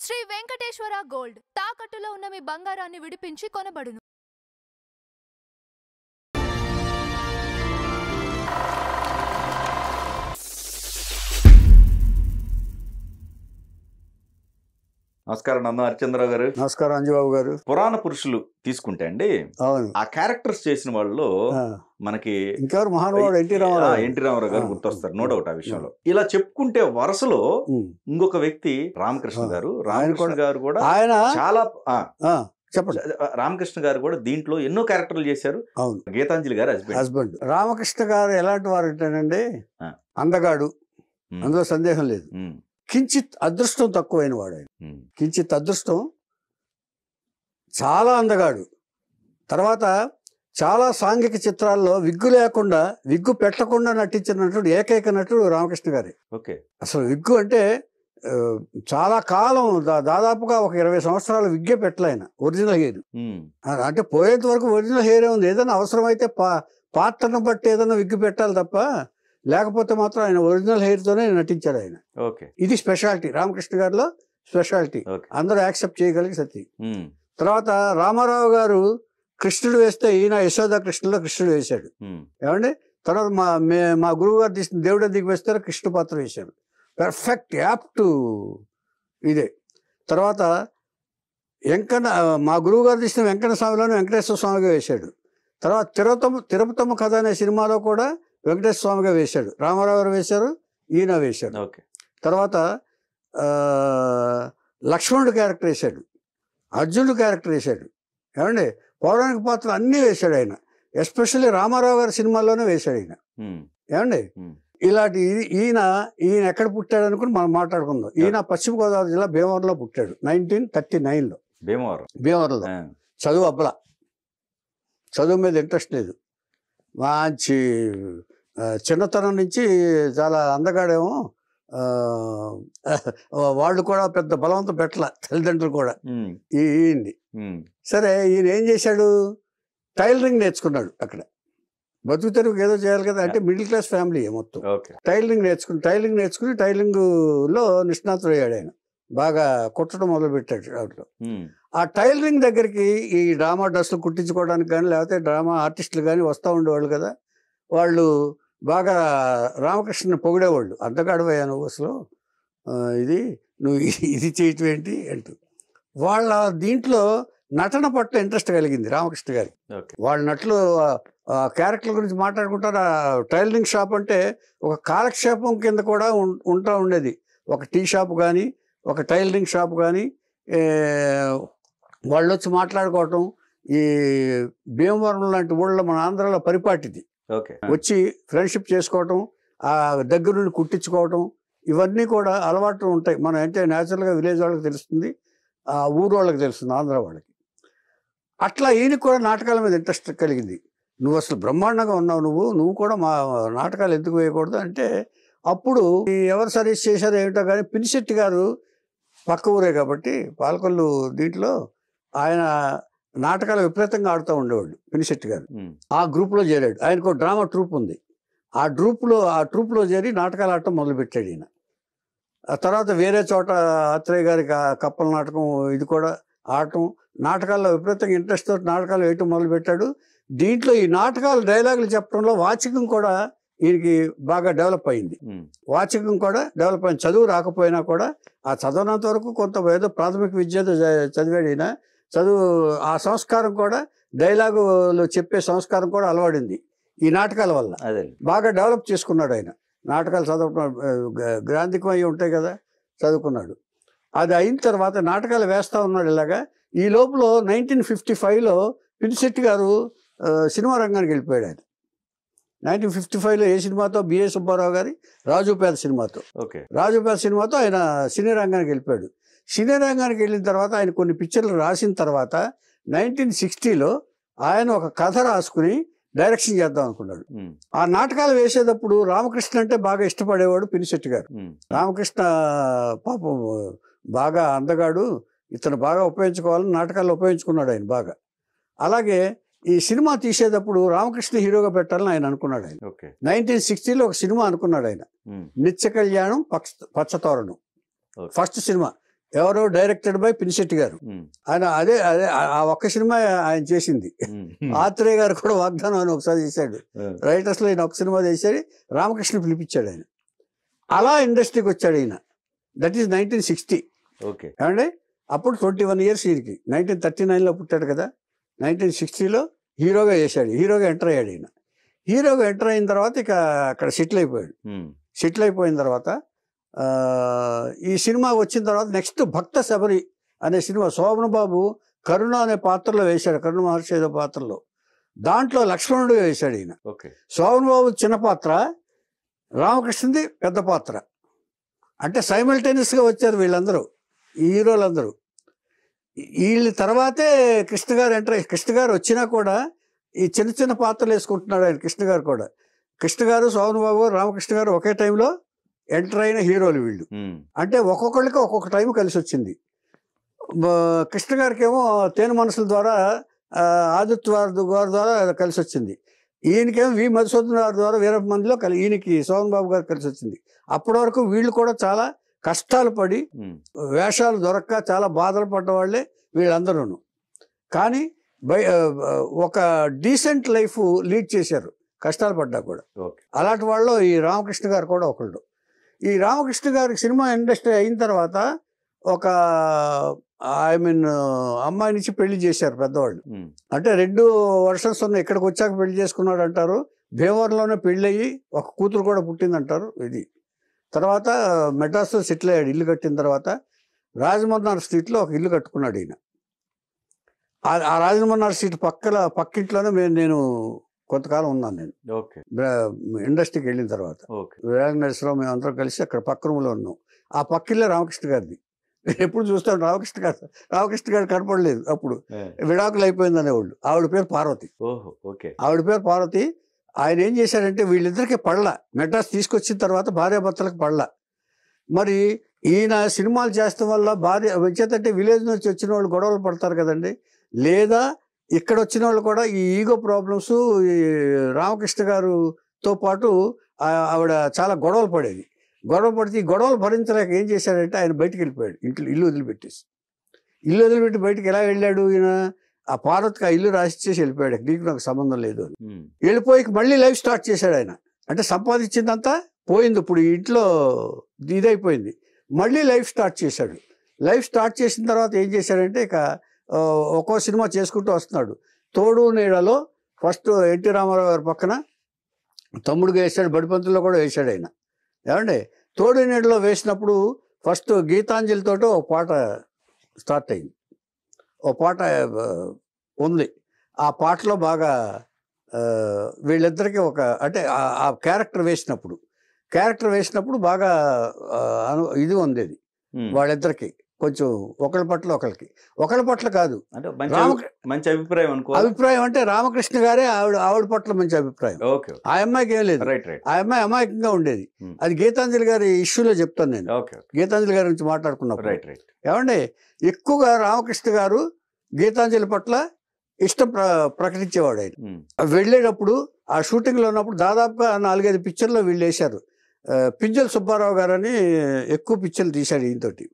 Shri Venkateswara gold తాకట్టులో ఉన్న మీ బంగారాన్ని విడిపించి కొనబడును. నమస్కారం నంద హరిచంద్రరావు గారు. నమస్కారం అంజబాబు గారు. పురాణ పురుషులు తీసుకుంటే అండి, అవును, ఆ క్యారెక్టర్స్ చేసిన వాళ్ళు మనకి ఇంకెవరు మహానుభావుడు ఎన్టీ రామారావు గారు గుర్తొస్తారు, నో డౌట్ ఆ విషయంలో. ఇలా చెప్పుకుంటే వరుసలో ఇంకొక వ్యక్తి రామకృష్ణ గారు. రామకృష్ణ గారు కూడా ఆయన చాలా చెప్పండి. రామకృష్ణ గారు కూడా దీంట్లో ఎన్నో క్యారెక్టర్లు చేశారు. అవును, గీతాంజలి గారు హస్బెండ్. రామకృష్ణ గారు ఎలాంటి వారు అంటేనండి, అందగాడు, అందులో సందేహం లేదు. కించిత్ అదృష్టం తక్కువైన వాడు ఆయన. కించిత్ అదృష్టం, చాలా అందగాడు. తర్వాత చాలా సాంఘిక చిత్రాల్లో విగ్గు లేకుండా, విగ్గు పెట్టకుండా నటించిన నటుడు, ఏకైక నటుడు రామకృష్ణ గారి. ఓకే, అసలు విగ్గు అంటే చాలా కాలం, దాదాపుగా ఒక 20 సంవత్సరాలు విగ్గే పెట్టలేన. ఒరిజినల్ హెయిర్ అంటే పోయేంత వరకు ఒరిజినల్ హెయిర్ ఉంది. ఏదైనా అవసరమైతే పాత్రను బట్టి ఏదైనా విగ్గు పెట్టాలి తప్ప, లేకపోతే మాత్రం ఆయన ఒరిజినల్ హెయిర్తోనే నటించాడు ఆయన. ఇది స్పెషాలిటీ రామకృష్ణ గారిలో, స్పెషాలిటీ. అందరూ యాక్సెప్ట్ చేయగలిగి సత్తి. తర్వాత రామారావు గారు కృష్ణుడు వేస్తే ఈయన యశోద కృష్ణులో కృష్ణుడు వేశాడు. ఏమండి, తర్వాత మా గురువు గారు తీసిన దేవుడి దిగి వేస్తే కృష్ణ పాత్ర వేశాడు. పెర్ఫెక్ట్, యాప్ట్ ఇదే. తర్వాత మా గురువు గారు తీసిన వెంకట స్వామిలోనే వెంకటేశ్వర స్వామిగా వేశాడు. తర్వాత తిరుపతమ్మ కథ అనే సినిమాలో కూడా వెంకటేశ్వర స్వామిగా వేశాడు. రామారావు గారు వేశారు, ఈయన వేశాడు. తర్వాత లక్ష్మణుడు క్యారెక్టర్ వేశాడు, అర్జునుడు క్యారెక్టర్ వేశాడు. ఏమండి, పౌరాణిక పాత్రలు అన్నీ వేశాడు ఆయన. ఎస్పెషల్లీ రామారావు గారి సినిమాల్లోనే వేశాడు ఈయన. ఏమండి, ఇలాంటి ఈయన ఎక్కడ పుట్టాడు అనుకుని మనం మాట్లాడుకుందాం. ఈయన పశ్చిమ గోదావరి జిల్లా భీమవరంలో పుట్టాడు 1939లో. భీమవరంలో చదువు అబ్బలా, చదువు మీద ఇంట్రెస్ట్ లేదు. మంచి చిన్నతనం నుంచి చాలా అందగాడేమో. వాళ్ళు కూడా పెద్ద బలవంతం పెట్టల, తల్లిదండ్రులు కూడా ఈయన్ని. సరే, ఈయన ఏం చేశాడు, టైలరింగ్ నేర్చుకున్నాడు అక్కడ. బతుకు తెరువుకి ఏదో చేయాలి కదా, అంటే మిడిల్ క్లాస్ ఫ్యామిలీ మొత్తం. టైలరింగ్ నేర్చుకుని టైలరింగ్లో నిష్ణాతుడు అయ్యాడు ఆయన. బాగా కుట్టడం మొదలుపెట్టాడు వాటిలో. ఆ టైలరింగ్ దగ్గరికి ఈ డ్రామా డ్రెస్సులు కుట్టించుకోవడానికి కానీ, లేకపోతే డ్రామా ఆర్టిస్టులు కానీ వస్తూ ఉండేవాళ్ళు కదా. వాళ్ళు బాగా రామకృష్ణని పొగిడేవాళ్ళు. అంతగాడిపోయా నువ్వు అసలు, నువ్వు ఇది చేయటం ఏంటి అంటూ. వాళ్ళ దీంట్లో నటన పట్ల ఇంట్రెస్ట్ కలిగింది రామకృష్ణ గారికి. వాళ్ళ నటులు క్యారెక్టర్ గురించి మాట్లాడుకుంటారు. ఆ టైలరింగ్ షాప్ అంటే ఒక కాలక్షేపం కింద కూడా ఉండేది. ఒక టీ షాప్ కానీ, ఒక టైలరింగ్ షాప్ కానీ, వాళ్ళు వచ్చి మాట్లాడుకోవటం. ఈ భీమవరం లాంటి ఊళ్ళో, మన ఆంధ్రాలో పరిపాటిది, వచ్చి ఫ్రెండ్షిప్ చేసుకోవటం, ఆ దగ్గర నుండి కుట్టించుకోవటం, ఇవన్నీ కూడా అలవాట్లు ఉంటాయి. మనం అంటే న్యాచురల్గా విలేజ్ వాళ్ళకి తెలుస్తుంది, ఆ ఊరు వాళ్ళకి తెలుస్తుంది, ఆంధ్ర వాళ్ళకి. అట్లా ఈయనకి కూడా నాటకాల మీద ఇంట్రెస్ట్ కలిగింది. నువ్వు అసలు బ్రహ్మాండంగా ఉన్నావు, నువ్వు కూడా మా నాటకాలు ఎందుకు వేయకూడదు అంటే, అప్పుడు ఎవరు సజెస్ట్ చేశారో ఏమిటో కానీ పినిశెట్టి గారు పక్క ఊరే కాబట్టి పాలకొల్లు దీంట్లో ఆయన నాటకాలు విపరీతంగా ఆడుతూ ఉండేవాళ్ళు. పినిశెట్టి గారు ఆ గ్రూప్లో చేరాడు. ఆయనకు డ్రామా ట్రూప్ ఉంది. ఆ ట్రూప్లో చేరి నాటకాలు ఆడటం మొదలుపెట్టాడు ఈయన. ఆ తర్వాత వేరే చోట ఆత్రేయ గారి కప్పల నాటకం ఇది కూడా ఆడటం, నాటకాల్లో విపరీతంగా ఇంట్రెస్ట్ తోటి నాటకాలు వేయటం మొదలుపెట్టాడు. దీంట్లో ఈ నాటకాలు డైలాగులు చెప్పడంలో వాచికం కూడా ఈయనకి బాగా డెవలప్ అయింది. వాచికం కూడా డెవలప్ అయింది. చదువు రాకపోయినా కూడా ఆ చదవనంత వరకు కొంత ఏదో ప్రాథమిక విద్యతో చదివాడు ఈయన. ఆ సంస్కారం కూడా, డైలాగులు చెప్పే సంస్కారం కూడా అలవాడింది ఈ నాటకాల వల్ల. బాగా డెవలప్ చేసుకున్నాడు ఆయన. నాటకాలు చదవడం గ్రాంధికం అయ్యి ఉంటాయి కదా, చదువుకున్నాడు. అది అయిన తర్వాత నాటకాలు వేస్తూ ఉన్నాడు ఇలాగా. ఈ లోపల 1955లో పినిశెట్టి గారు సినిమా రంగానికి వెళ్ళిపోయాడు. ఆయన 1955లో ఏ సినిమాతో, బిఏ సుబ్బారావు గారి రాజుపేద సినిమాతో ఆయన సినీ రంగానికి వెళ్ళిపోయాడు. సినీ రంగానికి వెళ్ళిన తర్వాత ఆయన కొన్ని పిక్చర్లు రాసిన తర్వాత 1960లో ఆయన ఒక కథ రాసుకుని డైరెక్షన్ చేద్దాం అనుకున్నాడు. ఆ నాటకాలు వేసేటప్పుడు రామకృష్ణ అంటే బాగా ఇష్టపడేవాడు పినిశెట్టి గారు. రామకృష్ణ పాపం బాగా అందగాడు, ఇతను బాగా ఉపయోగించుకోవాలని నాటకాల్లో ఉపయోగించుకున్నాడు ఆయన బాగా. అలాగే ఈ సినిమా తీసేటప్పుడు రామకృష్ణ హీరోగా పెట్టాలని ఆయన అనుకున్నాడు. ఆయన 1960లో ఒక సినిమా అనుకున్నాడు ఆయన, నిత్య కళ్యాణం పచ్చతోరణం. ఫస్ట్ సినిమా ఎవరో డైరెక్టెడ్ బై పినిశెట్టి గారు. ఆయన అదే అదే ఆ ఒక్క సినిమా ఆయన చేసింది. ఆత్రేయ గారు కూడా వాగ్దానం అని ఒకసారి చేశాడు. రైటర్స్ లో ఈయన ఒక సినిమా చేశాడు, రామకృష్ణ పిలిపించాడు ఆయన. అలా ఇండస్ట్రీకి వచ్చాడు ఈయన. That is 1960. ఏమండి అప్పుడు 21 years ఈయనకి. 1939లో పుట్టాడు కదా, 1960లో హీరోగా చేశాడు. హీరోగా ఎంటర్ అయ్యాడు ఈయన. హీరోగా ఎంటర్ అయిన తర్వాత ఇక అక్కడ సెటిల్ అయిపోయాడు. సెటిల్ అయిపోయిన తర్వాత ఈ సినిమా వచ్చిన తర్వాత నెక్స్ట్ భక్త శబరి అనే సినిమా శోభన్ బాబు కరుణ అనే పాత్రలో వేశాడు, కరుణ మహర్షి ఏదో పాత్రలో. దాంట్లో లక్ష్మణుడు వేశాడు ఈయన. శోభన్ బాబు చిన్న పాత్ర, రామకృష్ణది పెద్ద పాత్ర. అంటే సైమల్టేనియస్గా వచ్చారు వీళ్ళందరూ, ఈ హీరోలందరూ. వీళ్ళ తర్వాతే కృష్ణ గారు ఎంటర్ అయ్యి, కృష్ణ గారు వచ్చినా కూడా ఈ చిన్న చిన్న పాత్రలు వేసుకుంటున్నాడు ఆయన. కృష్ణ గారు కూడా, కృష్ణ గారు, శోభన్ బాబు, రామకృష్ణ గారు ఒకే టైంలో ఎంటర్ అయిన హీరోలు వీళ్ళు. అంటే ఒక్కొక్కళ్ళకి ఒక్కొక్క టైం కలిసి వచ్చింది. కృష్ణ గారికి ఏమో తేనె మనసుల ద్వారా ఆదిత్య గారి ద్వారా కలిసి వచ్చింది. ఈయనకేమో వి మధుసూదన్ గారి ద్వారా వీరప్ప మందిలో ఈయనకి శోభన్ బాబు గారు కలిసి వచ్చింది. అప్పటి వరకు వీళ్ళు కూడా చాలా కష్టాలు పడి, వేషాలు దొరక్క చాలా బాధలు పడ్డ వాళ్ళే వీళ్ళందరూ. కానీ ఒక డీసెంట్ లైఫ్ లీడ్ చేశారు కష్టాలు పడ్డా కూడా. అలాంటి వాళ్ళు ఈ రామకృష్ణ గారు కూడా ఒకళ్ళు. ఈ రామకృష్ణ గారికి సినిమా ఇండస్ట్రీ అయిన తర్వాత ఒక అమ్మాయి నుంచి పెళ్లి చేశారు పెద్దవాళ్ళు. అంటే 2 వర్షన్స్ ఉన్నాయి. ఇక్కడికి వచ్చాక పెళ్లి చేసుకున్నాడు అంటారు. భీమవరంలోనే పెళ్ళి అయ్యి ఒక కూతురు కూడా పుట్టిందంటారు. ఇది తర్వాత మెడ్రాస్లో సెటిల్ అయ్యాడు. ఇల్లు కట్టిన తర్వాత రాజమన్నార్ స్ట్రీట్లో ఒక ఇల్లు కట్టుకున్నాడు ఈయన. ఆ రాజమన్నార్ స్ట్రీట్ పక్కింట్లోనే నేను కొంతకాలం ఉన్నాను. నేను ఇండస్ట్రీకి వెళ్ళిన తర్వాత విరాగ్ నరసింహరావు మేము అందరం కలిసి అక్కడ పక్క రూమ్లో ఉన్నాం. ఆ పక్కిల్లే రామకృష్ణ గారిది. ఎప్పుడు చూస్తాను రామకృష్ణ గారు కనపడలేదు. అప్పుడు విడాకులు అయిపోయింది అనేవాళ్ళు. ఆవిడ పేరు పార్వతి. ఆవిడ పేరు పార్వతి. ఆయన ఏం చేశాడంటే వీళ్ళిద్దరికి పడల, మెడ్రాస్ తీసుకొచ్చిన తర్వాత భార్యాభర్తలకు పడల. మరి ఈయన సినిమాలు చేస్తాం వల్ల భార్య వచ్చేటంటే విలేజ్ నుంచి వచ్చిన వాళ్ళు గొడవలు పడతారు కదండి. లేదా ఇక్కడ వచ్చిన వాళ్ళు కూడా ఈ ఈగో ప్రాబ్లమ్స్, ఈ రామకృష్ణ గారుతో పాటు ఆవిడ చాలా గొడవలు పడేది. గొడవ పడితే ఈ గొడవలు భరించలేక ఏం చేశాడంటే ఆయన బయటికి వెళ్ళిపోయాడు. ఇల్లు వదిలిపెట్టేసి. ఇల్లు వదిలిపెట్టి బయటికి ఎలా వెళ్ళాడు ఈయన? ఆ పార్వతికి ఆ ఇల్లు రాసిచ్చేసి వెళ్ళిపోయాడు. నీకు నాకు సంబంధం లేదు అని వెళ్ళిపోయి మళ్ళీ లైఫ్ స్టార్ట్ చేశాడు ఆయన. అంటే సంపాదించిందంతా పోయింది, ఇప్పుడు ఇంట్లో ఇదైపోయింది. మళ్ళీ లైఫ్ స్టార్ట్ చేశాడు. లైఫ్ స్టార్ట్ చేసిన తర్వాత ఏం చేశాడంటే ఇక ఒక్కో సినిమా చేసుకుంటూ వస్తున్నాడు. తోడు నీడలో ఫస్ట్ ఎన్టీ రామారావు గారి పక్కన తమ్ముడుగా వేశాడు. బడిపంతుల్లో కూడా వేశాడు ఆయన. ఏమండి తోడు నీడలో వేసినప్పుడు ఫస్ట్ గీతాంజలితోటి ఒక పాట స్టార్ట్ అయింది. ఓ పాట ఉంది. ఆ పాటలో బాగా వీళ్ళిద్దరికీ ఒక అంటే ఆ క్యారెక్టర్ వేసినప్పుడు బాగా ఇది ఉండేది వాళ్ళిద్దరికి. కొంచెం ఒకళ్ళ పట్ల కాదు, మంచి అభిప్రాయం అంటే రామకృష్ణ గారే ఆవిడ పట్ల మంచి అభిప్రాయం. ఆ అమ్మాయికి ఏం లేదు. ఆ అమ్మాయి అమాయకంగా ఉండేది. అది గీతాంజలి గారి ఇష్యూలో చెప్తాను నేను. గీతాంజలి గారి నుంచి మాట్లాడుకున్నప్పుడు ఏమంటే ఎక్కువగా రామకృష్ణ గారు గీతాంజలి పట్ల ఇష్టం ప్రకటించేవాడు. ఆయన వెళ్ళేటప్పుడు ఆ షూటింగ్లో ఉన్నప్పుడు దాదాపుగా 4-5 పిక్చర్లో వీళ్ళు వేశారు. పింజల్ సుబ్బారావు గారని ఎక్కువ పిక్చర్లు తీశాడు ఈయనతోటి.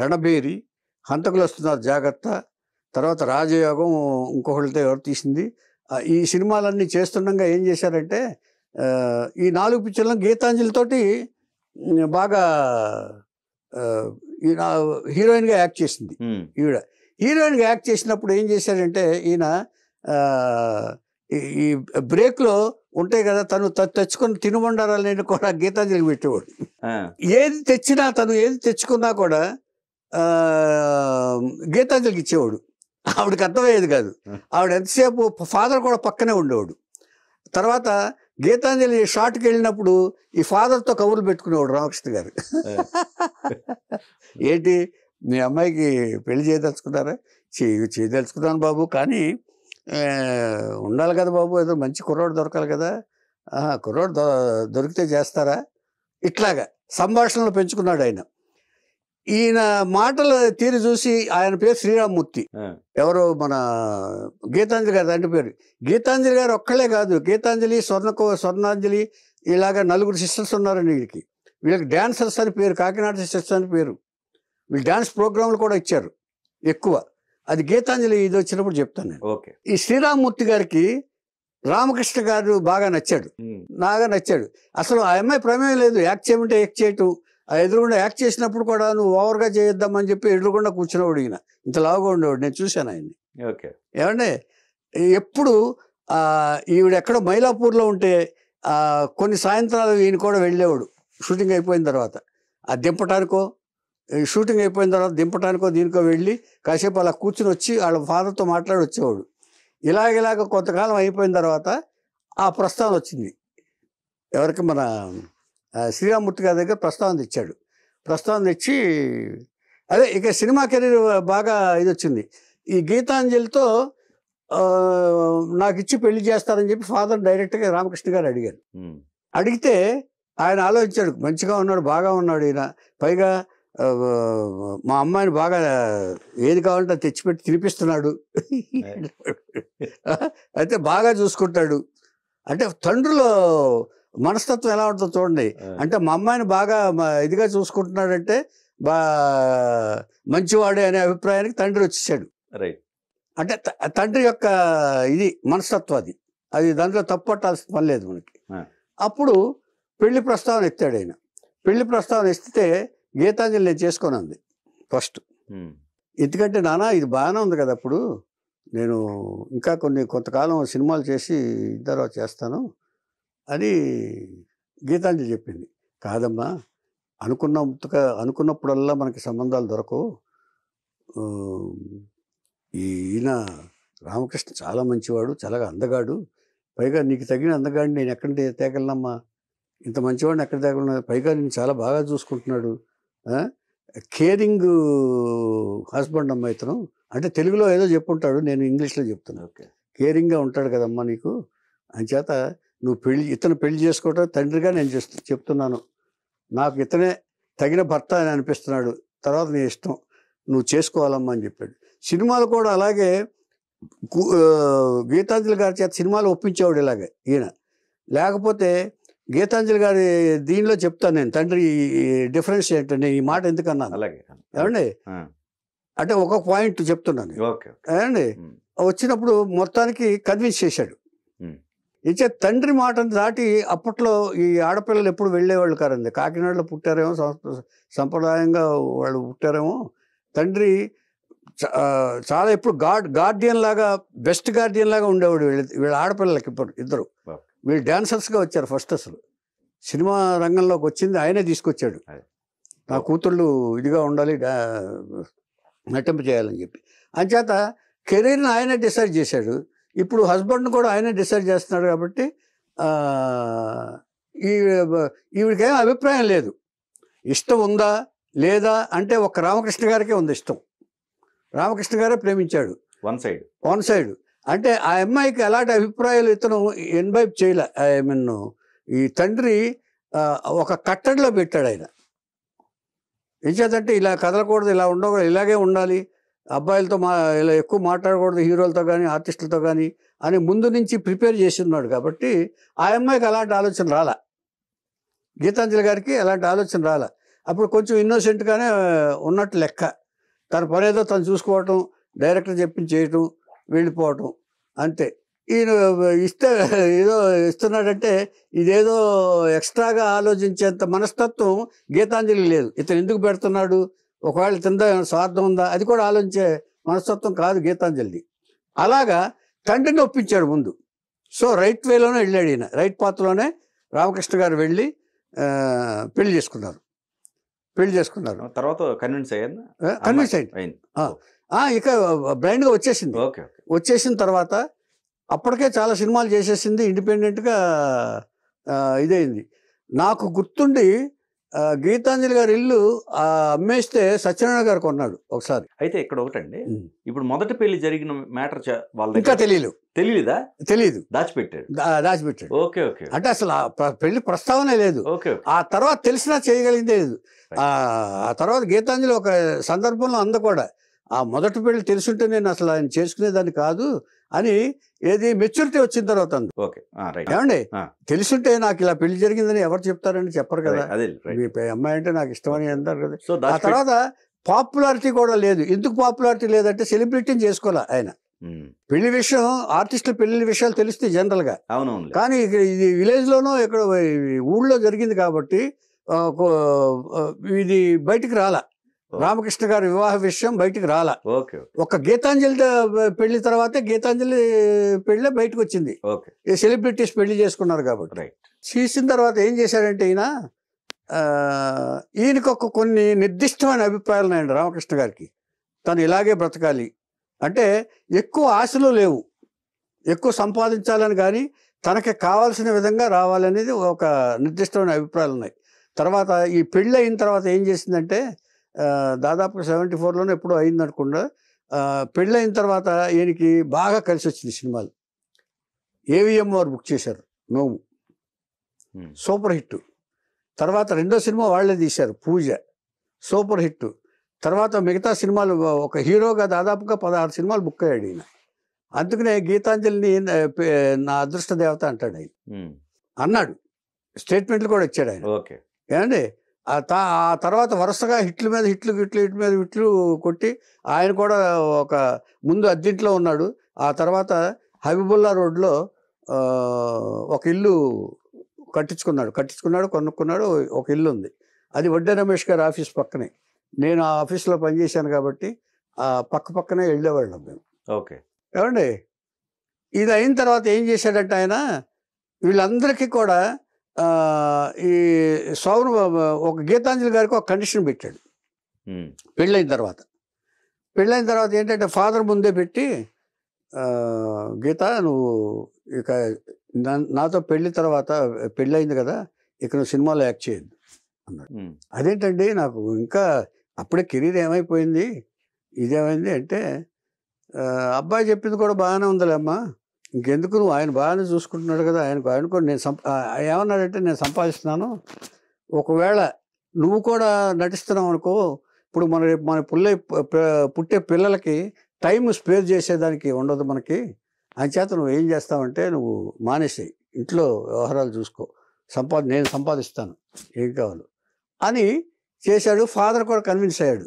రణబేరి, హంతకులు వస్తున్నారు జాగ్రత్త, తర్వాత రాజయోగం ఇంకొకళ్ళతో ఎవరు తీసింది. ఈ సినిమాలన్నీ చేస్తుండగా ఏం చేశారంటే ఈ 4 పిక్చర్లను గీతాంజలితోటి బాగా హీరోయిన్గా యాక్ట్ చేసింది. ఈవిడ హీరోయిన్గా యాక్ట్ చేసినప్పుడు ఏం చేశాడంటే ఈయన ఈ బ్రేక్లో ఉంటాయి కదా, తను తెచ్చుకున్న తినుబండారాలని కూడా గీతాంజలికి పెట్టేవాడు. ఏది తెచ్చుకున్నా కూడా గీతాంజలికి ఇచ్చేవాడు. ఆవిడకి అర్థమయ్యేది కాదు. ఆవిడ ఎంతసేపు ఫాదర్ కూడా పక్కనే ఉండేవాడు. తర్వాత గీతాంజలి షాట్కి వెళ్ళినప్పుడు ఈ ఫాదర్తో కబుర్లు పెట్టుకునేవాడు రామకృష్ణ గారు. ఏంటి మీ అమ్మాయికి పెళ్లి చేయదలుచుకున్నారా? చేయదలుచుకున్నాను బాబు, కానీ ఉండాలి కదా బాబు, ఏదో మంచి కుర్రోడు దొరకాలి కదా. కుర్రోడు దొరికితే చేస్తారా? ఇట్లాగా సంభాషణలు పెంచుకున్నాడు ఆయన. ఈయన మాటల తీరు చూసి, ఆయన పేరు శ్రీరామ్మూర్తి, ఎవరో మన గీతాంజలి గారు తండ్రి పేరు. గీతాంజలి గారు ఒక్కళ్ళే కాదు, గీతాంజలి, స్వర్ణాంజలి ఇలాగా 4 సిస్టర్స్ ఉన్నారండి వీళ్ళకి. డాన్సర్స్ అని పేరు, కాకినాడ సిస్టర్స్ అని పేరు. వీళ్ళు డ్యాన్స్ ప్రోగ్రాంలు కూడా ఇచ్చారు ఎక్కువ. అది గీతాంజలి ఇది వచ్చినప్పుడు చెప్తాను నేను. ఓకే. ఈ శ్రీరామ్మూర్తి గారికి రామకృష్ణ గారు బాగా నచ్చాడు, బాగా నచ్చాడు. అసలు ఆ అమ్మాయి ప్రమేయం లేదు, యాక్ట్ చేయమంటే యాక్ట్ చేయటం. ఆ ఎదురుగుండా యాక్ట్ చేసినప్పుడు కూడా నువ్వు ఓవర్గా చేద్దామని చెప్పి ఎదురుగుండా కూర్చునేవాడు. ఈయన ఇంత లావుగా ఉండేవాడు, నేను చూశాను ఆయన్ని. ఓకే. ఏమంటే ఎప్పుడు ఈవిడ ఎక్కడో మైలాపూర్లో ఉంటే కొన్ని సాయంత్రాలు ఈయన కూడా వెళ్ళేవాడు షూటింగ్ అయిపోయిన తర్వాత. ఆ దింపటానికో, షూటింగ్ అయిపోయిన తర్వాత దింపటానికో దీనికో వెళ్ళి కాసేపు అలా కూర్చుని వచ్చి వాళ్ళ ఫాదర్తో మాట్లాడి వచ్చేవాడు. ఇలాగ కొంతకాలం అయిపోయిన తర్వాత ఆ ప్రస్తావన వచ్చింది. ఎవరికి? మన శ్రీరామ్మూర్తి గారి దగ్గర ప్రస్తావన తెచ్చాడు. ప్రస్తావన తెచ్చి అదే ఇక సినిమా కెరీర్ బాగా ఇది వచ్చింది. ఈ గీతాంజలితో నాకు ఇచ్చి పెళ్లి చేస్తారని చెప్పి ఫాదర్ డైరెక్ట్గా రామకృష్ణ గారు అడిగారు. అడిగితే ఆయన ఆలోచించాడు, మంచిగా ఉన్నాడు, బాగా ఉన్నాడు ఈయన, పైగా మా అమ్మాయిని బాగా ఏది కావాలంటే తెచ్చిపెట్టి తినిపిస్తున్నాడు, అయితే బాగా చూసుకుంటాడు. అంటే తండ్రిలో మనస్తత్వం ఎలా ఉంటుందో చూడండి. అంటే మా అమ్మాయిని బాగా ఇదిగా చూసుకుంటున్నాడంటే మంచివాడే అనే అభిప్రాయానికి తండ్రి వచ్చేసాడు. అంటే తండ్రి యొక్క ఇది మనస్తత్వం అది, అది దాంట్లో తప్పు పట్టాల్సిన పని లేదు మనకి. అప్పుడు పెళ్లి ప్రస్తావన ఎత్తాడు ఆయన. పెళ్లి ప్రస్తావన ఎత్తితే గీతాంజలి నేను చేసుకొని అంది ఫస్ట్. ఎందుకంటే నాన్న ఇది బాగానే ఉంది కదా, అప్పుడు నేను ఇంకా కొంతకాలం సినిమాలు చేసి తర్వాత చేస్తాను అని గీతాంజలి చెప్పింది. కాదమ్మా, అనుకున్నప్పుడల్లా మనకి సంబంధాలు దొరకవు. ఈయన రామకృష్ణ చాలా మంచివాడు, చాలా అందగాడు, పైగా నీకు తగిన అందగాడిని నేను ఎక్కడ తేగలనమ్మా, ఇంత మంచివాడిని ఎక్కడ తేగలను, పైగా నేను చాలా బాగా చూసుకుంటున్నాడు, కేరింగ్ హస్బెండ్ అమ్మ ఇతను. అంటే తెలుగులో ఏదో చెప్పుంటాడు, నేను ఇంగ్లీష్లో చెప్తున్నాను. కేరింగ్గా ఉంటాడు కదమ్మా నీకు, అంచేత నువ్వు ఇతను పెళ్లి చేసుకోవటం తండ్రిగా నేను చెప్తున్నాను, నాకు ఇతనే తగిన భర్త అని అనిపిస్తున్నాడు, తర్వాత నీ ఇష్టం, నువ్వు చేసుకోవాలమ్మా అని చెప్పాడు. సినిమాలు కూడా అలాగే గీతాంజలి గారి చేత సినిమాలు ఒప్పించేవాడు ఇలాగే ఈయన. లేకపోతే గీతాంజలి గారి దీనిలో చెప్తాను నేను తండ్రి డిఫరెన్స్ ఏంటంటే, ఈ మాట ఎందుకన్నాను ఏమండి, అంటే ఒక పాయింట్ చెప్తున్నాను ఏమండి. వచ్చినప్పుడు మొత్తానికి కన్విన్స్ చేశాడు. ఇచ్చే తండ్రి మాటను దాటి అప్పట్లో ఈ ఆడపిల్లలు ఎప్పుడు వెళ్ళేవాళ్ళు కారండి. కాకినాడలో పుట్టారేమో, సంప్రదాయంగా వాళ్ళు పుట్టారేమో. తండ్రి చాలా ఎప్పుడు గార్డియన్ లాగా, బెస్ట్ గార్డియన్ లాగా ఉండేవాడు వీళ్ళ ఆడపిల్లలకి. ఇప్పుడు ఇద్దరు వీళ్ళు డాన్సర్స్గా వచ్చారు ఫస్ట్. అసలు సినిమా రంగంలోకి వచ్చింది ఆయనే తీసుకొచ్చాడు. నా కూతుళ్ళు ఇదిగా ఉండాలి, నటింప చేయాలని చెప్పి. అంచేత కెరీర్ని ఆయనే డిసైడ్ చేశాడు. ఇప్పుడు హస్బెండ్ని కూడా ఆయనే డిసైడ్ చేస్తున్నాడు. కాబట్టి ఈవిడికేం అభిప్రాయం లేదు. ఇష్టం ఉందా లేదా అంటే ఒక్క రామకృష్ణ గారికే ఉంది ఇష్టం. రామకృష్ణ గారే ప్రేమించాడు వన్ సైడ్. అంటే ఆ అమ్మాయికి ఎలాంటి అభిప్రాయాలు ఇతను ఇన్వైబ్ చేయలే. ఐ మీన్ ఈ తండ్రి ఒక కట్టడిలో పెట్టాడు ఆయన. ఏం చేద్దంటే ఇలా కదలకూడదు, ఇలా ఉండకూడదు, ఇలాగే ఉండాలి, అబ్బాయిలతో ఇలా ఎక్కువ మాట్లాడకూడదు, హీరోలతో కానీ ఆర్టిస్టులతో కానీ అని ముందు నుంచి ప్రిపేర్ చేసి ఉన్నాడు. కాబట్టి ఆ అమ్మాయికి అలాంటి ఆలోచన రాలా, గీతాంజలి గారికి అలాంటి ఆలోచన రాలా. అప్పుడు కొంచెం ఇన్నోసెంట్గానే ఉన్నట్టు లెక్క. తన పని ఏదో తను చూసుకోవటం, డైరెక్టర్ చెప్పించి చేయటం, వెళ్ళిపోవటం అంతే. ఈయన ఇస్తే ఏదో ఇస్తున్నాడంటే ఇదేదో ఎక్స్ట్రాగా ఆలోచించేంత మనస్తత్వం గీతాంజలి లేదు. ఇతను ఎందుకు పెడుతున్నాడు, ఒకవేళ ఇతనిదో స్వార్థం ఉందా, అది కూడా ఆలోచించే మనస్తత్వం కాదు గీతాంజలిది. అలాగా తండ్రిని ఒప్పించాడు ముందు. సో రైట్ వేలోనే వెళ్ళాడు ఈయన, రైట్ పాత్రలోనే రామకృష్ణ గారు వెళ్ళి పెళ్లి చేసుకున్నారు. తర్వాత కన్విన్స్ అయ్యింది. ఇక బ్లైండ్గా వచ్చేసింది. వచ్చేసిన తర్వాత అప్పటికే చాలా సినిమాలు చేసేసింది, ఇండిపెండెంట్గా ఇదైంది. నాకు గుర్తుండి గీతాంజలి గారి ఇల్లు అమ్మేస్తే సత్యనారాయణ గారు కొన్నాడు ఒకసారి. అయితే ఇక్కడ ఒకటండి, ఇప్పుడు మొదటి పెళ్లి జరిగిన మ్యాటర్ వాళ్ళ ఇంకా తెలియదు, దాచిపెట్టాడు. Okay okay. అంటే అసలు పెళ్లి ప్రస్తావనే లేదు. ఆ తర్వాత తెలిసినా చేయగలిగిందే లేదు. ఆ తర్వాత గీతాంజలి ఒక సందర్భంలో అంద కూడా, ఆ మొదటి పెళ్లి తెలుసుంటే నేను అసలు ఆయన చేసుకునేదాన్ని కాదు అని, ఏది మెచ్యూరిటీ వచ్చిన తర్వాత అంది. ఏమండి, తెలుసుంటే నాకు ఇలా పెళ్లి జరిగిందని ఎవరు చెప్తారని చెప్పరు కదా. మీ అమ్మాయి అంటే నాకు ఇష్టమని అంటారు కదా. ఆ తర్వాత పాపులారిటీ కూడా లేదు. ఎందుకు పాపులారిటీ లేదంటే సెలబ్రిటీని చేసుకోలే ఆయన. పెళ్లి విషయం, ఆర్టిస్టుల పెళ్లి విషయాలు తెలుస్తాయి జనరల్గా. కానీ ఇది విలేజ్లోనో ఇక్కడ ఊళ్ళో జరిగింది కాబట్టి ఇది బయటికి రాలా. రామకృష్ణ గారి వివాహ విషయం బయటికి రాలా. ఒక గీతాంజలి పెళ్లి తర్వాతే గీతాంజలి పెళ్ళే బయటకు వచ్చింది. సెలబ్రిటీస్ పెళ్లి చేసుకున్నారు కాబట్టి. చేసిన తర్వాత ఏం చేశాడంటే ఈయనకు కొన్ని నిర్దిష్టమైన అభిప్రాయాలు ఉన్నాయండి రామకృష్ణ గారికి. తను ఇలాగే బ్రతకాలి అంటే, ఎక్కువ ఆశలు లేవు, ఎక్కువ సంపాదించాలని కానీ తనకి కావాల్సిన విధంగా రావాలనేది ఒక నిర్దిష్టమైన అభిప్రాయాలు ఉన్నాయి. తర్వాత ఈ పెళ్ళి అయిన తర్వాత ఏం చేసిందంటే, దాదాపు 74లోనే ఎప్పుడో అయిందనుకుండా, పెళ్ళి అయిన తర్వాత ఈయనకి బాగా కలిసి వచ్చింది సినిమాలు. AVM వారు బుక్ చేశారు నోము, సూపర్ హిట్. తర్వాత రెండో సినిమా వాళ్ళే తీశారు, పూజ, సూపర్ హిట్. తర్వాత మిగతా సినిమాలు ఒక హీరోగా దాదాపుగా 16 సినిమాలు బుక్ అయ్యాడు ఈయన. అందుకనే గీతాంజలిని నా అదృష్ట దేవత అంటాడు ఆయన, అన్నాడు. స్టేట్మెంట్లు కూడా ఇచ్చాడు ఆయన. ఏమండి ఆ తర్వాత వరుసగా హిట్లు మీద హిట్లు కొట్టి ఆయన కూడా ఒక ముందు అద్దెంట్లో ఉన్నాడు. ఆ తర్వాత హబీబుల్లా రోడ్లో ఒక ఇల్లు కట్టించుకున్నాడు, కొనుక్కున్నాడు. ఒక ఇల్లు ఉంది, అది వడ్డే రమేష్ గారి ఆఫీస్ పక్కనే. నేను ఆ ఆఫీస్లో పనిచేశాను కాబట్టి ఆ పక్కనే వెళ్ళేవాళ్ళం మేము. ఏమండి ఇది అయిన తర్వాత ఏం చేశాడంటే ఆయన వీళ్ళందరికీ కూడా ఈ సౌరు ఒక గీతాంజలి గారికి ఒక కండిషన్ పెట్టాడు పెళ్ళైన తర్వాత ఏంటంటే, ఫాదర్ ముందే పెట్టి, గీత నువ్వు ఇక నాతో పెళ్ళయింది కదా, ఇక నువ్వు సినిమాలో యాక్ట్ చేయొద్దు అన్నాడు. అదేంటండి, నాకు ఇంకా అప్పుడే కెరీర్ ఏమైపోయింది, ఇదేమైంది అంటే, అబ్బాయి చెప్పింది కూడా బాగానే ఉందిలే అమ్మా, ఇంకెందుకు, నువ్వు ఆయన బాగానే చూసుకుంటున్నాడు కదా, ఆయన కూడా నేను ఏమన్నాడంటే, నేను సంపాదిస్తున్నాను, ఒకవేళ నువ్వు కూడా నటిస్తున్నావు అనుకో, ఇప్పుడు మన పుట్టే పిల్లలకి టైం స్పేర్ చేసేదానికి ఉండదు మనకి, అంచేత నువ్వు ఏం చేస్తావంటే నువ్వు మానేసేయి, ఇంట్లో వ్యవహారాలు చూసుకో, నేను సంపాదిస్తాను ఏం కావాలో అని చేశాడు. ఫాదర్ కూడా కన్విన్స్ అయ్యాడు,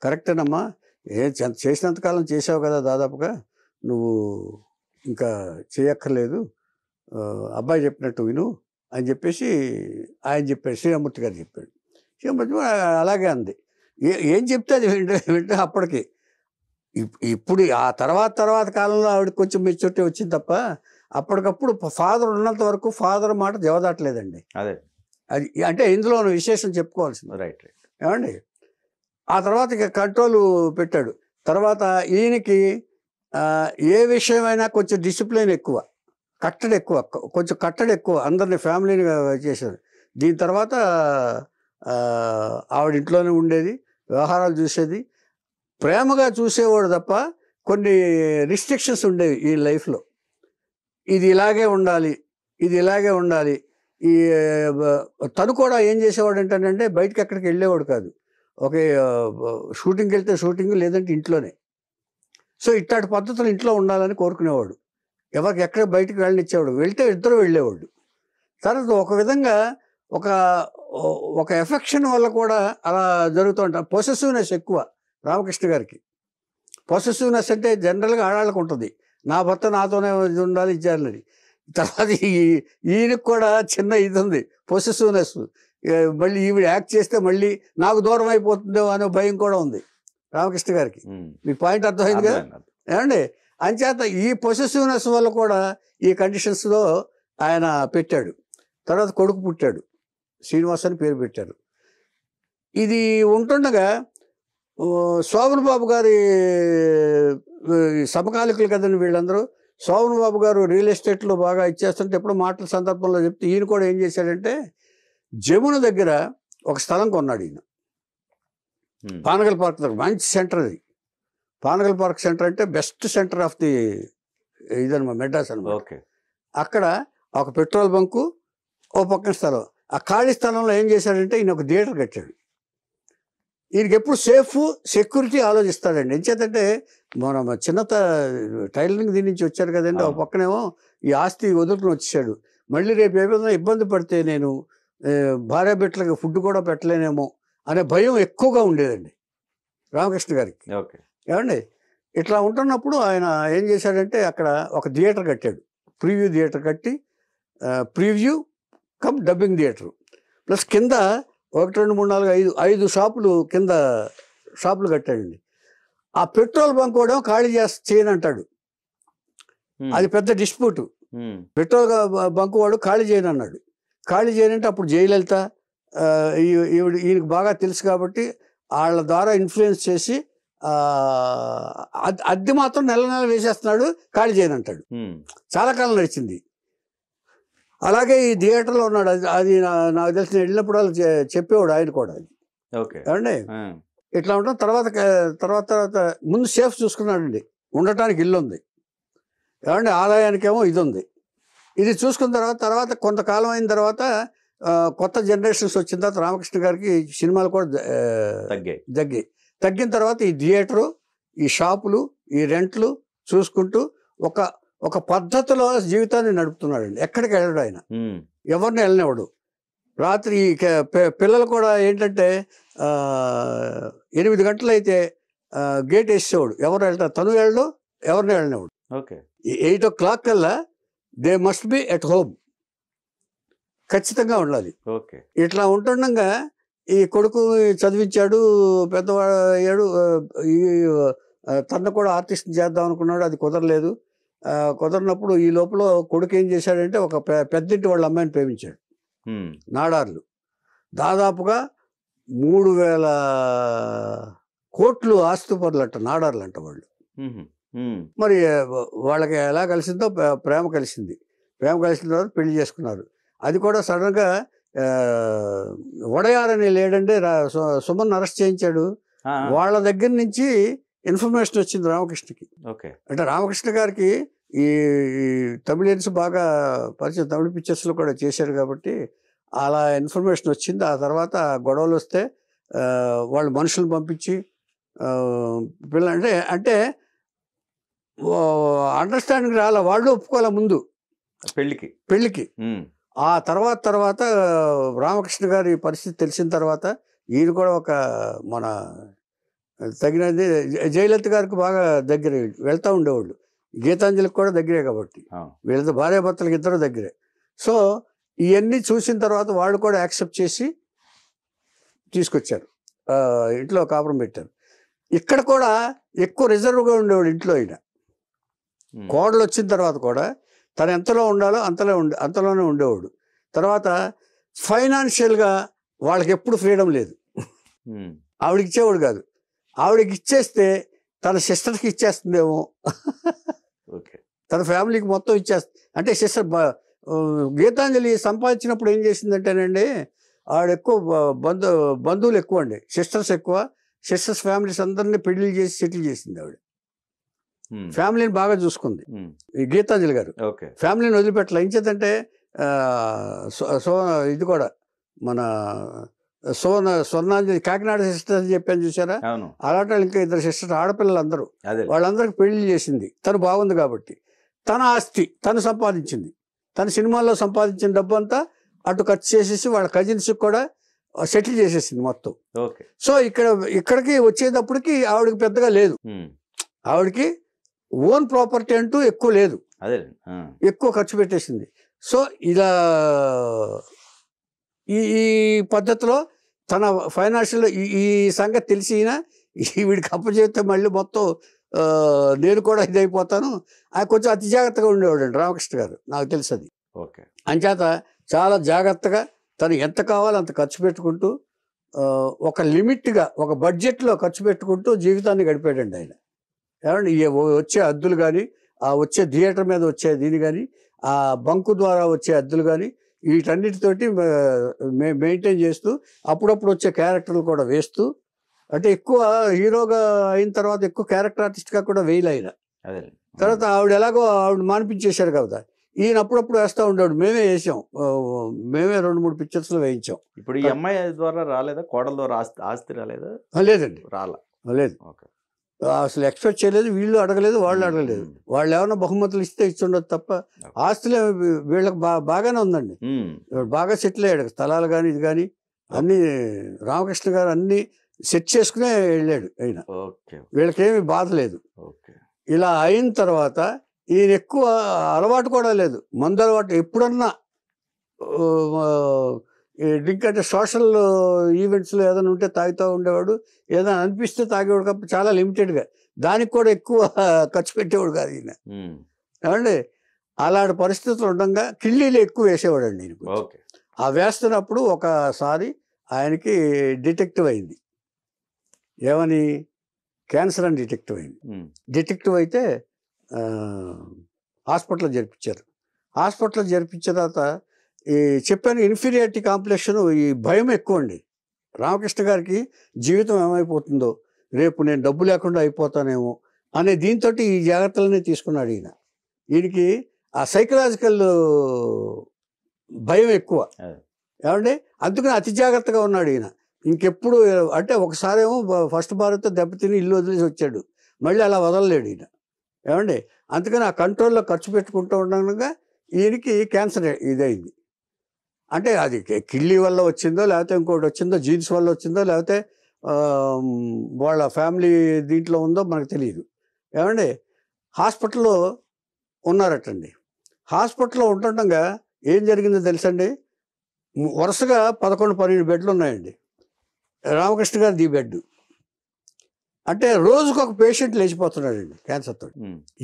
కరెక్టేనమ్మా, చేసినంతకాలం చేసావు కదా దాదాపుగా, నువ్వు ఇంకా చేయక్కర్లేదు, అబ్బాయి చెప్పినట్టు విను అని చెప్పేసి ఆయన చెప్పాడు, శ్రీరామూర్తి గారు చెప్పాడు. శ్రీరామూర్తి అలాగే అంది, ఏం చెప్తే అది వింటే అప్పటికి. ఇప్పుడు ఆ తర్వాత కాలంలో ఆవిడకి కొంచెం మెచ్యూరిటీ వచ్చింది తప్ప, అప్పటికప్పుడు ఫాదర్ ఉన్నంత వరకు ఫాదర్ మాట జవదాట్లేదండి. అదే అది అంటే ఇందులో విశేషం చెప్పుకోవాల్సింది. రైట్ ఏమండి, ఆ తర్వాత ఇక కంట్రోల్ పెట్టాడు. తర్వాత ఈయనకి ఏ విషయమైనా కొంచెం డిసిప్లిన్ ఎక్కువ, కొంచెం కట్టడి ఎక్కువ, అందరిని ఫ్యామిలీని చేశారు. దీని తర్వాత ఆవిడ ఇంట్లోనే ఉండేది, వ్యవహారాలు చూసేది, ప్రేమగా చూసేవాడు తప్ప కొన్ని రిస్ట్రిక్షన్స్ ఉండేవి ఈ లైఫ్లో. ఇది ఇలాగే ఉండాలి. ఈ తను కూడా ఏం చేసేవాడు ఏంటంటే, బయటకు ఎక్కడికి వెళ్ళేవాడు కాదు, ఒకే షూటింగ్కి వెళ్తే షూటింగ్, లేదంటే ఇంట్లోనే. సో ఇట్లాంటి పద్ధతులు ఇంట్లో ఉండాలని కోరుకునేవాడు, ఎవరికి ఎక్కడ బయటకు వెళ్ళనిచ్చేవాడు, వెళ్తే ఇద్దరు వెళ్ళేవాడు. తర్వాత ఒక విధంగా ఒక ఎఫెక్షన్ వల్ల కూడా అలా జరుగుతూ ఉంటారు. పొసెసివ్నెస్ ఎక్కువ రామకృష్ణ గారికి. పొసెసివ్నెస్ అంటే జనరల్గా ఆడాళ్ళకు ఉంటుంది, నా భర్త నాతోనే ఉండాలి ఇచ్చారని. తర్వాత ఈయనకు కూడా చిన్న ఇది ఉంది, పొసెసివ్నెస్. మళ్ళీ ఈవిడ యాక్ట్ చేస్తే మళ్ళీ నాకు దూరం అయిపోతుందో అనే భయం కూడా ఉంది రామకృష్ణ గారికి. మీ పాయింట్ అర్థమైంది కదా ఏమండి? అంచేత ఈ పొసెసివ్నెస్ వల్ల కూడా ఈ కండిషన్స్లో ఆయన పెట్టాడు. తర్వాత కొడుకు పుట్టాడు, శ్రీనివాస్ అని పేరు పెట్టారు. ఇది ఉంటుండగా శోభన్ బాబు గారి సమకాలికులు కదండి వీళ్ళందరూ. శోభన్ బాబు గారు రియల్ ఎస్టేట్లో బాగా ఇచ్చేస్తుంటే ఎప్పుడో మాటల సందర్భంలో చెప్తే ఈయన కూడా ఏం చేశాడంటే, జమున దగ్గర ఒక స్థలం కొన్నాడు ఈయన, పానగల్ పార్క్ దగ్గర. మంచి సెంటర్ అది, పానగల్ పార్క్ సెంటర్ అంటే బెస్ట్ సెంటర్ ఆఫ్ ది ఇదనమాట, మెడ్రాస్ అనమాట. అక్కడ ఒక పెట్రోల్ బంకు, ఓ పక్కన స్థలం. ఆ ఖాళీ స్థలంలో ఏం చేశాడంటే ఈయన ఒక థియేటర్ కట్టాడు. ఈయనకి ఎప్పుడు సెక్యూరిటీ ఆలోచిస్తాడండి. ఎంచేతంటే మన చిన్నత టైలరింగ్ దీని నుంచి వచ్చారు కదండి, ఒక పక్కనేమో ఈ ఆస్తి వదులుకుని వచ్చేసాడు. మళ్ళీ రేపు ఏమైనా ఇబ్బంది పడితే నేను భార్య బిడ్డలకి ఫుడ్ కూడా పెట్టలేనేమో అనే భయం ఎక్కువగా ఉండేదండి. రామకృష్ణ గారికి. ఓకే. ఏమండి ఇట్లా ఉంటున్నప్పుడు ఆయన ఏం చేశాడంటే అక్కడ ఒక థియేటర్ కట్టాడు, ప్రీవ్యూ థియేటర్ కట్టి, preview come dubbing theatre plus కింద 1 2 3 4 5 షాపులు కింద షాపులు కట్టాడండి. ఆ పెట్రోల్ బంక్ కూడా ఖాళీ చేయనంటాడు. అది పెద్ద డిస్ప్యూట్. పెట్రోల్ బంక్ వాడు ఖాళీ చేయను అన్నాడు. ఖాళీ చేయనంటే అప్పుడు జయలలిత ఈయనకు బాగా తెలుసు కాబట్టి వాళ్ళ ద్వారా ఇన్ఫ్లుయెన్స్ చేసి అద్దె మాత్రం నెల నెల వేసేస్తున్నాడు, ఖాళీ చేయనంటాడు. చాలా కాలం నడిచింది. అలాగే ఈ థియేటర్లో ఉన్నాడు. అది నాకు తెలిసిన వెళ్ళినప్పుడు వాళ్ళు చెప్పేవాడు ఆయన కూడా. అది ఏమండి ఇట్లా ఉంటాం. తర్వాత ముందు సేఫ్ చూసుకున్నాడండి, ఉండటానికి ఇల్లు ఉంది ఏమండి, ఆదాయానికేమో ఇది ఉంది. ఇది చూసుకున్న తర్వాత కొంతకాలం అయిన తర్వాత కొత్త జనరేషన్స్ వచ్చిన తర్వాత రామకృష్ణ గారికి సినిమాలు కూడా తగ్గిన తర్వాత ఈ థియేటరు, ఈ షాపులు, ఈ రెంట్లు చూసుకుంటూ ఒక పద్ధతిలో జీవితాన్ని నడుపుతున్నాడండి. ఎక్కడికి వెళ్ళడు ఆయన, ఎవరిని వెళ్ళనివాడు. రాత్రి పిల్లలు కూడా ఏంటంటే 8 గంటలు అయితే గేట్ వేసేవాడు, ఎవరు వెళ్తారు, తను వెళ్ళడు, ఎవరిని వెళ్ళనివాడు. 8 o'clock కల్లా they must be at home, ఖచ్చితంగా ఉండాలి. ఇట్లా ఉంటుండగా ఈ కొడుకు చదివించాడు, పెద్దవాడు. ఈ తను కూడా ఆర్టిస్ట్ చేద్దాం అనుకున్నాడు, అది కుదరలేదు. కుదరినప్పుడు ఈ లోపల కొడుకు ఏం చేశాడంటే ఒక పెద్దింటి వాళ్ళ అమ్మాయిని ప్రేమించాడు. నాడార్లు దాదాపుగా 3000 కోట్లు ఆస్తిపరులంట నాడార్లు అంట వాళ్ళు. మరి వాళ్ళకి ఎలా కలిసిందో ప్రేమ కలిసింది. ప్రేమ కలిసిన తర్వాత పెళ్లి చేసుకున్నారు. అది కూడా సడన్గా వడయారని లేడంటే సుమన్ అరెస్ట్ చేయించాడు. వాళ్ళ దగ్గర నుంచి ఇన్ఫర్మేషన్ వచ్చింది రామకృష్ణకి. అంటే రామకృష్ణ గారికి ఈ తమిళియన్స్ బాగా పరిచయం, తమిళ పిక్చర్స్లో కూడా చేశారు కాబట్టి అలా ఇన్ఫర్మేషన్ వచ్చింది. ఆ తర్వాత గొడవలు వస్తే వాళ్ళు మనుషులను పంపించి అంటే అండర్స్టాండింగ్ రాలే, వాళ్ళు ఒప్పుకోలే ముందు పెళ్ళికి. ఆ తర్వాత రామకృష్ణ గారి పరిస్థితి తెలిసిన తర్వాత ఈయన కూడా ఒక మన తగినది జయలలిత గారికి బాగా దగ్గర వెళ్తూ ఉండేవాళ్ళు. గీతాంజలికి కూడా దగ్గరే కాబట్టి వీళ్ళతో భార్యాభర్తలకి ఇద్దరు దగ్గరే. సో ఇవన్నీ చూసిన తర్వాత వాళ్ళు కూడా యాక్సెప్ట్ చేసి తీసుకొచ్చారు, ఇంట్లో కాపురం పెట్టారు. ఇక్కడ కూడా ఎక్కువ రిజర్వ్గా ఉండేవాడు ఇంట్లో. ఆయన కోడలు వచ్చిన తర్వాత కూడా తను ఎంతలో ఉండాలో అంతలోనే ఉండేవాడు. తర్వాత ఫైనాన్షియల్గా వాళ్ళకి ఎప్పుడు ఫ్రీడమ్ లేదు. ఆవిడకి ఇచ్చేవాడు కాదు, ఆవిడకి ఇచ్చేస్తే తన సిస్టర్కి ఇచ్చేస్తుందేమో, తన ఫ్యామిలీకి మొత్తం ఇచ్చేస్తుంది. అంటే సిస్టర్ గీతాంజలి సంపాదించినప్పుడు ఏం చేసిందంటేనండి, ఆవిడ ఎక్కువ బంధువులు ఎక్కువ అండి, సిస్టర్స్ ఎక్కువ. సిస్టర్స్ ఫ్యామిలీస్ అందరినీ పెళ్లి చేసి సెటిల్ చేసింది ఆవిడ. ఫ్యామిలీని బాగా చూసుకుంది ఈ గీతాంజలి గారు. ఫ్యామిలీని వదిలిపెట్టలే. ఇంచేతంటే ఇది కూడా మన స్వర్ణాంజలి కాకినాడ సిస్టర్స్ అని చెప్పాను చూసారా, అలాంటి వాళ్ళు ఇంకా 2 సిస్టర్స్ ఆడపిల్లలు అందరూ, వాళ్ళందరికీ పెళ్లి చేసింది. తను బాగుంది కాబట్టి తన ఆస్తి తను సంపాదించింది. తన సినిమాల్లో సంపాదించిన డబ్బు అంతా అటు ఖర్చు చేసేసి వాళ్ళ కజిన్స్కి కూడా సెటిల్ చేసేసింది మొత్తం. సో ఇక్కడికి వచ్చేటప్పటికి ఆవిడకి పెద్దగా లేదు, ఆవిడకి ఓన్ ప్రాపర్టీ అంటూ ఎక్కువ లేదు, ఎక్కువ ఖర్చు పెట్టేసింది. సో ఇలా ఈ పద్ధతిలో తన ఫైనాన్షియల్ ఈ సంగతి తెలిసిన వీడికి అప్పచెప్తే మళ్ళీ మొత్తం నేను కూడా ఇదైపోతాను. కొంచెం అతి జాగ్రత్తగా ఉండేవాడు అండి రామకృష్ణ గారు, నాకు తెలుసు అది. అంచేత చాలా జాగ్రత్తగా తను ఎంత కావాలో అంత ఖర్చు పెట్టుకుంటూ ఒక లిమిట్గా ఒక బడ్జెట్లో ఖర్చు పెట్టుకుంటూ జీవితాన్ని గడిపాడండి ఆయన. ఏమంటే వచ్చే అద్దులు కానీ, ఆ వచ్చే థియేటర్ మీద వచ్చే దీని కానీ, ఆ బంకు ద్వారా వచ్చే అద్దులు కానీ, వీటన్నిటితోటి మెయింటైన్ చేస్తూ అప్పుడప్పుడు వచ్చే క్యారెక్టర్లు కూడా వేస్తూ, అంటే ఎక్కువ హీరోగా అయిన తర్వాత ఎక్కువ క్యారెక్టర్ ఆర్టిస్ట్గా కూడా వేయలే ఆయన. తర్వాత ఆవిడ ఎలాగో ఆవిడ మానిపించేశారు కదా, ఈయన అప్పుడప్పుడు వేస్తూ ఉండేవాడు. మేమే వేసాం, మేమే 2-3 పిక్చర్స్లో వేయించాం. ఇప్పుడు ఈ అమ్మాయి ద్వారా రాలేదా, కోడల ద్వారా ఆస్తి రాలేదా? లేదండి, లేదు. అసలు ఎక్స్పెక్ట్ చేయలేదు, వీళ్ళు అడగలేదు, వాళ్ళు అడగలేదు. వాళ్ళు ఏమైనా బహుమతులు ఇస్తే ఇచ్చుండదు తప్ప ఆస్తులే వీళ్ళకి బాగానే ఉందండి. బాగా సెటిల్ అయ్యాడు, స్థలాలు కానీ ఇది కానీ అన్నీ. రామకృష్ణ గారు అన్నీ సెట్ చేసుకునే వెళ్ళాడు ఆయన. వీళ్ళకేమీ బాధ లేదు. ఇలా అయిన తర్వాత ఈయన ఎక్కువ అలవాటు కూడా లేదు, మందు అలవాటు. ఎప్పుడన్నా డ్రింక్ అంటే సోషల్ ఈవెంట్స్లో ఏదైనా ఉంటే తాగుతూ ఉండేవాడు, ఏదైనా అనిపిస్తే తాగేవాడు కాబట్టి చాలా లిమిటెడ్గా, దానికి కూడా ఎక్కువ ఖర్చు పెట్టేవాడు కాదు ఈయన. ఏమండి అలాంటి పరిస్థితులు ఉండగా కిళ్ళీలు ఎక్కువ వేసేవాడు అండి ఈయనకు. ఆ వేస్తున్నప్పుడు ఒకసారి ఆయనకి డిటెక్టివ్ అయింది. ఏమని? క్యాన్సర్ అని డిటెక్టివ్ అయింది. డిటెక్టివ్ అయితే హాస్పిటల్లో జరిపించారు. హాస్పిటల్లో జరిపించిన తర్వాత ఈ చెప్పాను ఇన్ఫీరియారిటీ కాంప్లెక్షన్, ఈ భయం ఎక్కువ అండి రామకృష్ణ గారికి. జీవితం ఏమైపోతుందో, రేపు నేను డబ్బు లేకుండా అయిపోతానేమో అనే దీంతో ఈ జాగ్రత్తలనే తీసుకున్నాడు ఈయన. ఈయనకి ఆ సైకలాజికల్ భయం ఎక్కువ. ఏమంటే అందుకని అతి జాగ్రత్తగా ఉన్నాడు ఈయన. ఇంకెప్పుడు అంటే ఒకసారేమో ఫస్ట్ భారత్తో దెబ్బతిని ఇల్లు వదిలేసి వచ్చాడు, మళ్ళీ అలా వదలలేడు ఈయన. ఏమండి అందుకని ఆ కంట్రోల్లో ఖర్చు పెట్టుకుంటూ ఉండగా ఈయనకి క్యాన్సర్ ఇదైంది. అంటే అది కిళ్ళీ వల్ల వచ్చిందో, లేకపోతే ఇంకోటి వచ్చిందో, జీన్స్ వల్ల వచ్చిందో, లేకపోతే వాళ్ళ ఫ్యామిలీ దీంట్లో ఉందో మనకు తెలియదు. ఏమండి హాస్పిటల్లో ఉన్నారటండి. హాస్పిటల్లో ఉంటుండగా ఏం జరిగిందో తెలుసండి, వరుసగా 11-12 బెడ్లు ఉన్నాయండి. రామకృష్ణ గారు ది బెడ్. అంటే రోజుకు ఒక పేషెంట్ లేచిపోతున్నాడండి క్యాన్సర్తో.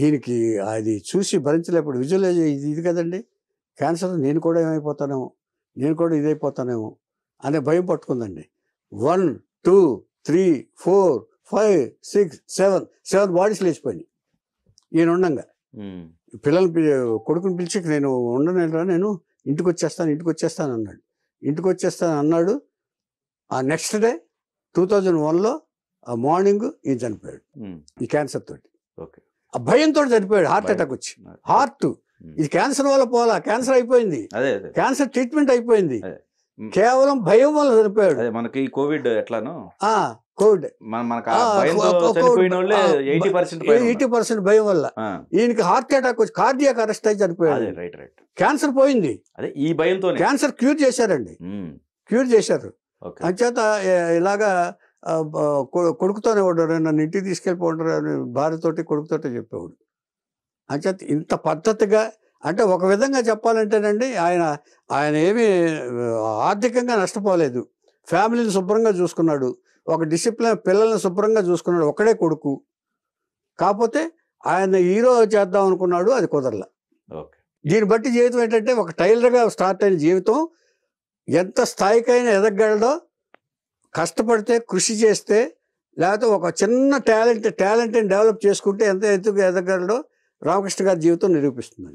ఈయనకి అది చూసి భరించలేప్పుడు విజువలైజ్ ఇది కదండి క్యాన్సర్, నేను కూడా ఏమైపోతానేమో, నేను కూడా ఇదైపోతానేమో అనే భయం పట్టుకుందండి. 1, 2, 3, 4, 5, 6, 7 బాడీస్ లేచిపోయినాయి ఈయన ఉండంగా. పిల్లల్ని కొడుకుని పిలిచి నేను ఉండనేరా, నేను ఇంటికి వచ్చేస్తాను అన్నాడు. ఇంటికి వచ్చేస్తాను అన్నాడు. ఆ నెక్స్ట్ డే 2001లో ఆ మార్నింగ్ ఈయన చనిపోయాడు ఈ క్యాన్సర్ తోటి. ఆ భయంతో చనిపోయాడు, హార్ట్ అటాక్ వచ్చి. హార్ట్ ఇది క్యాన్సర్ వల్ల పోలా, క్యాన్సర్ అయిపోయింది, క్యాన్సర్ ట్రీట్మెంట్ అయిపోయింది, కేవలం భయం వల్ల చనిపోయాడు. మనకి కోవిడ్ ఎట్లానో కోవిడ్ 80% భయం వల్ల ఈయనకి హార్ట్ అటాక్ వచ్చి కార్డియాక్ అరెస్ట్ అయి చనిపోయాడు. క్యాన్సర్ పోయింది, ఈ భయంతో క్యాన్సర్ క్యూర్ చేశారండి, క్యూర్ చేశారు. అంచేత ఇలాగా కొడుకుతోనే ఉంటారు, నన్ను ఇంటికి తీసుకెళ్ళిపోంటారు అని భార్యతోటి కొడుకుతోటే చెప్పేవాడు. అంచేత ఇంత పద్ధతిగా, అంటే ఒక విధంగా చెప్పాలంటేనండి ఆయన ఏమీ ఆర్థికంగా నష్టపోలేదు, ఫ్యామిలీని శుభ్రంగా చూసుకున్నాడు, ఒక డిసిప్లిన్, పిల్లల్ని శుభ్రంగా చూసుకున్నాడు, ఒక్కడే కొడుకు. కాకపోతే ఆయన హీరో చేద్దాం అనుకున్నాడు, అది కుదరల. దీన్ని బట్టి జీవితం ఏంటంటే ఒక టైలర్గా స్టార్ట్ అయిన జీవితం ఎంత స్థాయికైనా ఎదగలడో, కష్టపడితే, కృషి చేస్తే, లేకపోతే ఒక చిన్న టాలెంట్ని డెవలప్ చేసుకుంటే ఎంత ఎత్తుకు ఎదగలడో రామకృష్ణ గారి జీవితం నిరూపిస్తుందండి.